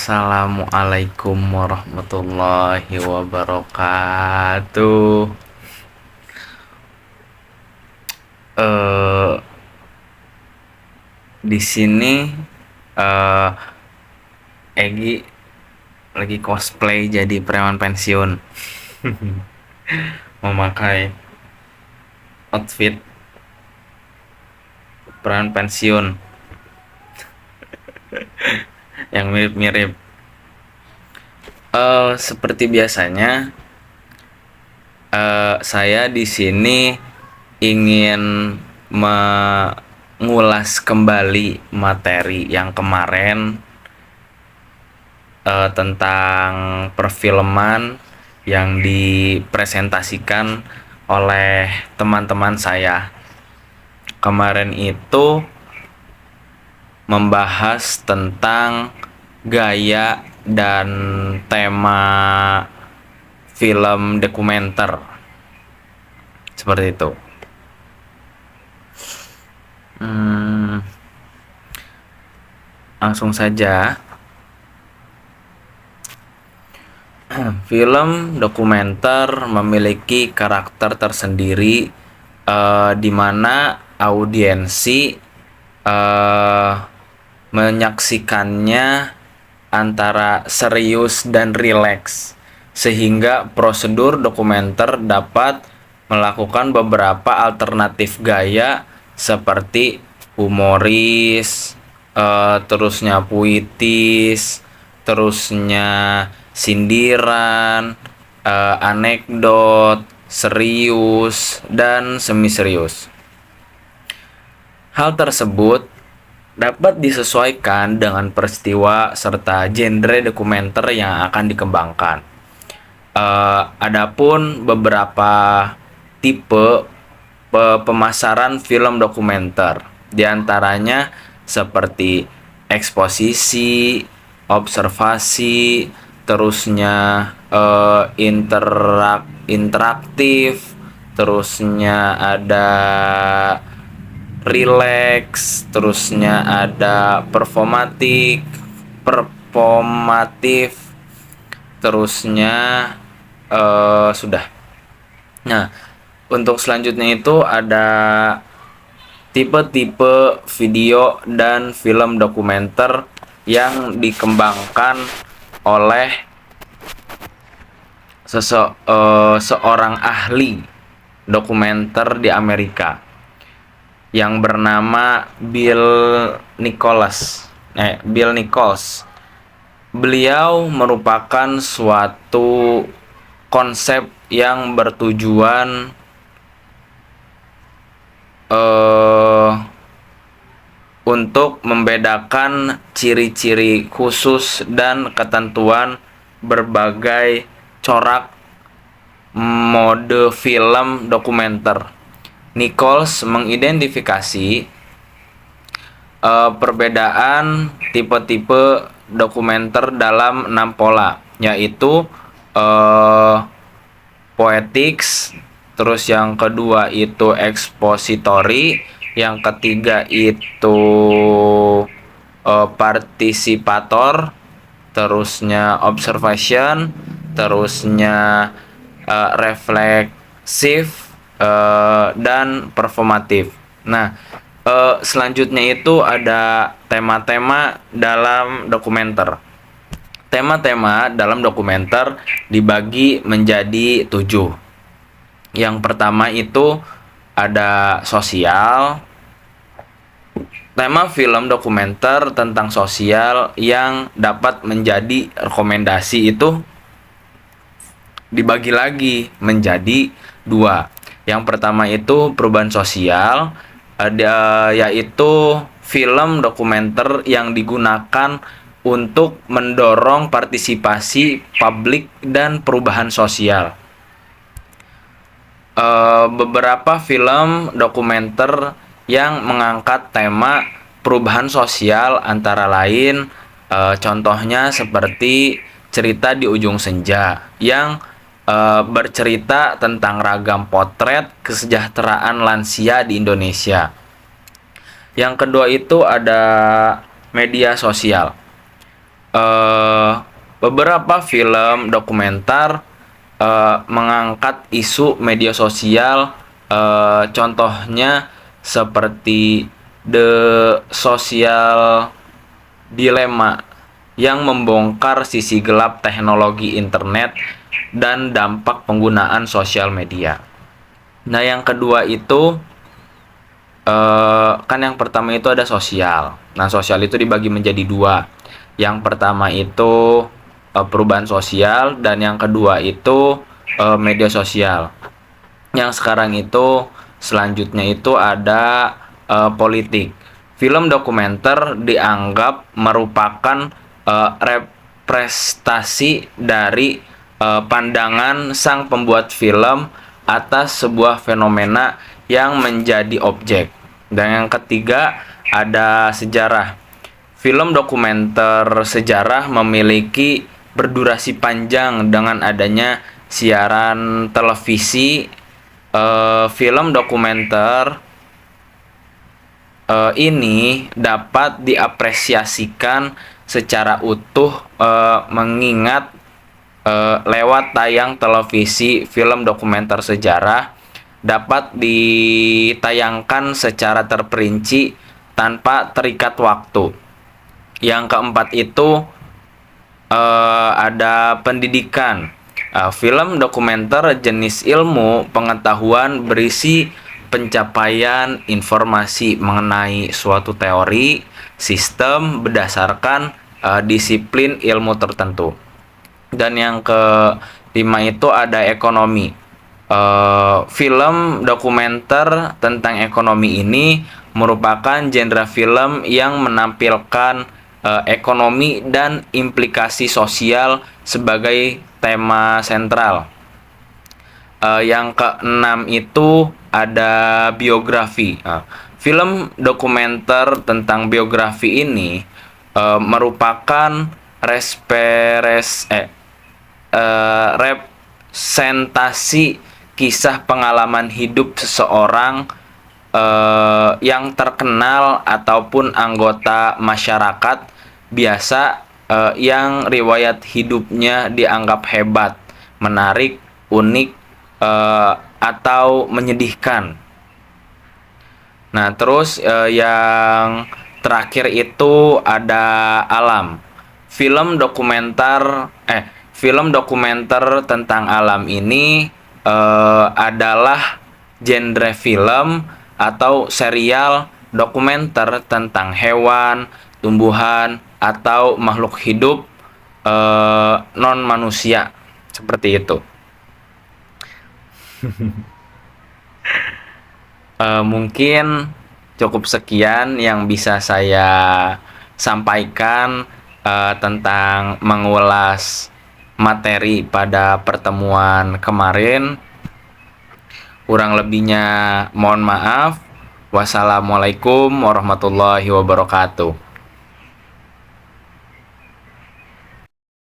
Assalamualaikum warahmatullahi wabarakatuh. Eh di sini eh Egi lagi cosplay jadi preman pensiun, memakai outfit preman pensiun yang mirip-mirip. Seperti biasanya, saya di sini ingin mengulas kembali materi yang kemarin tentang perfilman yang dipresentasikan oleh teman-teman saya. Kemarin itu membahas tentang gaya dan tema film dokumenter, seperti itu. Langsung saja. Film dokumenter memiliki karakter tersendiri, di mana audiensi menyaksikannya antara serius dan rileks, sehingga prosedur dokumenter dapat melakukan beberapa alternatif gaya seperti humoris, terusnya puitis, terusnya sindiran, anekdot, serius, dan semi serius. Hal tersebut dapat disesuaikan dengan peristiwa serta genre dokumenter yang akan dikembangkan. Adapun beberapa tipe pemasaran film dokumenter, diantaranya seperti eksposisi, observasi, terusnya interaktif, terusnya ada relax, terusnya ada performatif, terusnya sudah. Nah, untuk selanjutnya itu ada tipe-tipe video dan film dokumenter yang dikembangkan oleh seorang ahli dokumenter di Amerika yang bernama Bill Nichols. Beliau merupakan suatu konsep yang bertujuan untuk membedakan ciri-ciri khusus dan ketentuan berbagai corak mode film dokumenter. Nichols mengidentifikasi perbedaan tipe-tipe dokumenter dalam 6 pola, yaitu poetics, terus yang kedua itu expository, yang ketiga itu participator, terusnya observation, terusnya refleksif, dan performatif. Nah, selanjutnya itu ada tema-tema dalam dokumenter. Tema-tema dalam dokumenter dibagi menjadi 7. Yang pertama itu ada sosial. Tema film dokumenter tentang sosial yang dapat menjadi rekomendasi itu dibagi lagi menjadi 2. Yang pertama itu perubahan sosial, yaitu film dokumenter yang digunakan untuk mendorong partisipasi publik dan perubahan sosial. Beberapa film dokumenter yang mengangkat tema perubahan sosial antara lain contohnya seperti Cerita di Ujung Senja yang bercerita tentang ragam potret kesejahteraan lansia di Indonesia. Yang kedua itu ada media sosial. eh, beberapa film dokumenter mengangkat isu media sosial, contohnya seperti The Social Dilemma yang membongkar sisi gelap teknologi internet dan dampak penggunaan sosial media. Nah, yang kedua itu kan yang pertama itu ada sosial. Nah, sosial itu dibagi menjadi dua. Yang pertama itu perubahan sosial dan yang kedua itu media sosial. Yang sekarang itu selanjutnya itu ada politik. Film dokumenter dianggap merupakan representasi dari pandangan sang pembuat film atas sebuah fenomena yang menjadi objek. Dan yang ketiga ada sejarah. Film dokumenter sejarah memiliki berdurasi panjang dengan adanya siaran televisi. Film dokumenter ini dapat diapresiasikan secara utuh mengingat lewat tayang televisi film dokumenter sejarah dapat ditayangkan secara terperinci tanpa terikat waktu. Yang keempat itu ada pendidikan. Film dokumenter jenis ilmu pengetahuan berisi pencapaian informasi mengenai suatu teori, sistem berdasarkan disiplin ilmu tertentu. Dan yang kelima itu ada ekonomi. Film dokumenter tentang ekonomi ini merupakan genre film yang menampilkan ekonomi dan implikasi sosial sebagai tema sentral. Yang keenam itu ada biografi. Film dokumenter tentang biografi ini merupakan representasi kisah pengalaman hidup seseorang yang terkenal ataupun anggota masyarakat biasa yang riwayat hidupnya dianggap hebat, menarik, unik, atau menyedihkan. Nah, terus yang terakhir itu ada alam. Film dokumenter tentang alam ini adalah genre film atau serial dokumenter tentang hewan, tumbuhan, atau makhluk hidup non manusia seperti itu. Mungkin cukup sekian yang bisa saya sampaikan tentang mengulas materi pada pertemuan kemarin. Kurang lebihnya mohon maaf. Wassalamualaikum warahmatullahi wabarakatuh.